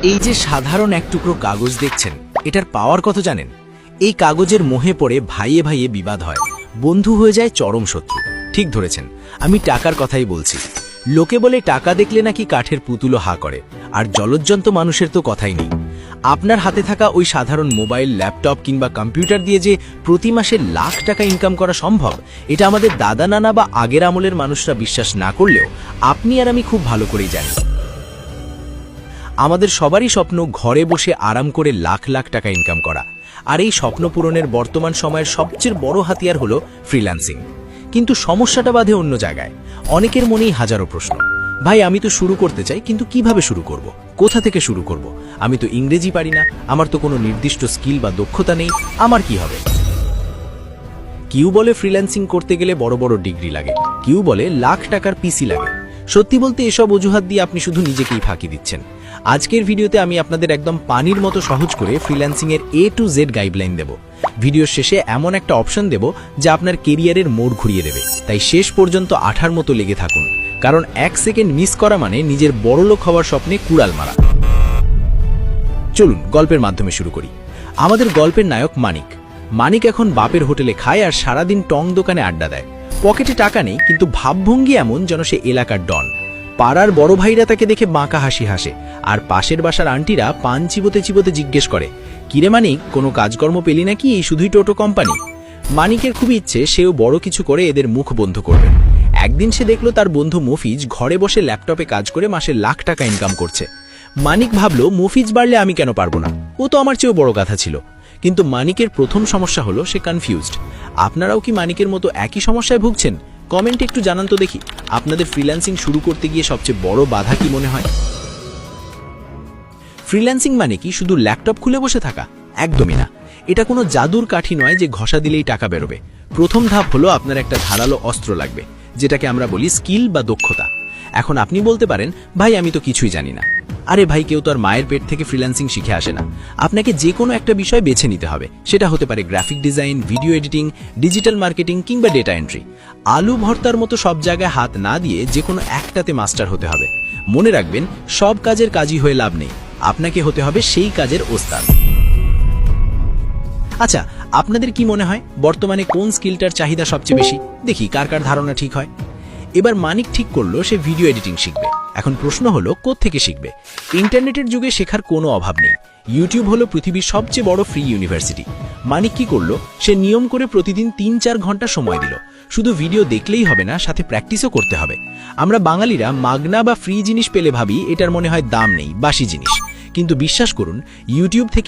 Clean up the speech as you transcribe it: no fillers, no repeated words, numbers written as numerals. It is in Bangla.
এই যে সাধারণ এক টুকরো কাগজ দেখছেন, এটার পাওয়ার কত জানেন? এই কাগজের মোহে পড়ে ভাইয়ে ভাইয়ে বিবাদ হয়, বন্ধু হয়ে যায় চরম শত্রু। ঠিক ধরেছেন, আমি টাকার কথাই বলছি। লোকে বলে টাকা দেখলে নাকি কাঠের পুতুলও হা করে, আর জলজ্জন্ত মানুষের তো কথাই নেই। আপনার হাতে থাকা ওই সাধারণ মোবাইল, ল্যাপটপ কিংবা কম্পিউটার দিয়ে যে প্রতি মাসে লাখ টাকা ইনকাম করা সম্ভব, এটা আমাদের দাদা নানা বা আগের আমলের মানুষরা বিশ্বাস না করলেও আপনি আর আমি খুব ভালো করেই জানি। আমাদের সবারই স্বপ্ন ঘরে বসে আরাম করে লাখ লাখ টাকা ইনকাম করা, আর এই স্বপ্ন পূরণের বর্তমান সময়ের সবচেয়ে বড় হাতিয়ার হলো ফ্রিল্যান্সিং। কিন্তু সমস্যাটা বাধে অন্য জায়গায়। অনেকের মনেই হাজারো প্রশ্ন। ভাই, আমি তো শুরু করতে চাই, কিন্তু কিভাবে শুরু করব? কোথা থেকে শুরু করব? আমি তো ইংরেজি পারি না, আমার তো কোনো নির্দিষ্ট স্কিল বা দক্ষতা নেই, আমার কি হবে? কেউ বলে ফ্রিল্যান্সিং করতে গেলে বড় বড় ডিগ্রি লাগে, কেউ বলে লাখ টাকার পিসি লাগে। সত্যি বলতে এসব অজুহাত দিয়ে আপনি শুধু নিজেকেই ফাঁকি দিচ্ছেন। আজকের ভিডিওতে আমি আপনাদের একদম পানির মতো সহজ করে ফ্রিল্যান্সিং এর A to Z গাইডলাইন দেব। ভিডিওর শেষে এমন একটা অপশন দেব যা আপনার কেরিয়ারের মোড় ঘুরিয়ে দেবে। তাই শেষ পর্যন্ত আঠার মতো লেগে থাকুন, কারণ 1 সেকেন্ড মিস করা মানে নিজের বড়লোক হওয়ার স্বপ্নে কুড়াল মারা। চলুন গল্পের মাধ্যমে শুরু করি। আমাদের গল্পের নায়ক মানিক। মানিক এখন বাপের হোটেলে খায় আর সারাদিন টং দোকানে আড্ডা দেয়। পকেটে টাকা নেই, কিন্তু ভাবভঙ্গি এমন যেন সে এলাকার ডন। পাড়ার বড় ভাইরা তাকে দেখে বাঁকা হাসি হাসে, আর পাশের বাসার আন্টিরা পান চিবোতে চিবোতে জিজ্ঞেস করে, কিরে মানিক, কোনো কাজকর্ম পেলি নাকি, এই শুধুই টোটো কোম্পানি? মানিকের খুবই ইচ্ছে সেও বড় কিছু করে এদের মুখ বন্ধ করবে। একদিন সে দেখলো তার বন্ধু মফিজ ঘরে বসে ল্যাপটপে কাজ করে মাসে লাখ টাকা ইনকাম করছে। মানিক ভাবলো, মফিজ বাড়লে আমি কেন পারবো না, ও তো আমার চেয়েও বড় কথা ছিল। কিন্তু মানিকের প্রথম সমস্যা হলো সে কনফিউজড। আপনারাও কি মানিকের মতো একই সমস্যায় ভুগছেন? কমেন্টে একটু জানান তো দেখি, আপনাদের ফ্রিল্যান্সিং শুরু করতে গিয়ে সবচেয়ে বড় বাধা কি মনে হয়? ফ্রিল্যান্সিং মানে কি শুধু ল্যাপটপ খুলে বসে থাকা? একদমই না। এটা কোনো জাদুর কাঠি নয় যে ঘষা দিলেই টাকা বেরোবে। প্রথম ধাপ হলো আপনার একটা ধারালো অস্ত্র লাগবে, যেটাকে আমরা বলি স্কিল বা দক্ষতা। এখন আপনি বলতে পারেন, ভাই আমি তো কিছুই জানি না। আরে ভাই, কেউ তো আর মায়ের পেট থেকে ফ্রিল্যান্সিং শিখে আসে না। আপনাকে যে কোনো একটা বিষয় বেছে নিতে হবে। সেটা হতে পারে graphic design, video editing, digital marketing কিংবা ডেটা এন্ট্রি। আলু ভর্তার মতো সব জায়গায় হাত না দিয়ে যে কোনো একটাতে মাস্টার হতে হবে। মনে রাখবেন, সব কাজের কাজই হয়ে লাভ নেই, আপনাকে হতে হবে সেই কাজের ওস্তাদ। আচ্ছা, আপনাদের কি মনে হয় বর্তমানে কোন স্কিলটার চাহিদা সবচেয়ে বেশি? দেখি কার কার ধারণা ঠিক হয়। এবার মানিক ঠিক করলো সে ভিডিও এডিটিং শিখবে। এখন প্রশ্ন হলো, কোত্থেকে শিখবে? ইন্টারনেটের যুগে শেখার কোনো অভাব নেই। ইউটিউব হলো পৃথিবীর সবচেয়ে বড় ফ্রি ইউনিভার্সিটি। মানিক কি করলো, সে নিয়ম করে প্রতিদিন 3-4 ঘন্টা সময় দিল। শুধু ভিডিও দেখলেই হবে না, সাথে প্র্যাকটিসও করতে হবে। আমরা বাঙালিরা মাগনা বা ফ্রি জিনিস পেলে ভাবি এটার মনে হয় দাম নেই, বাসি জিনিস। কিন্তু বিশ্বাস করুন, ইউটিউব থেকে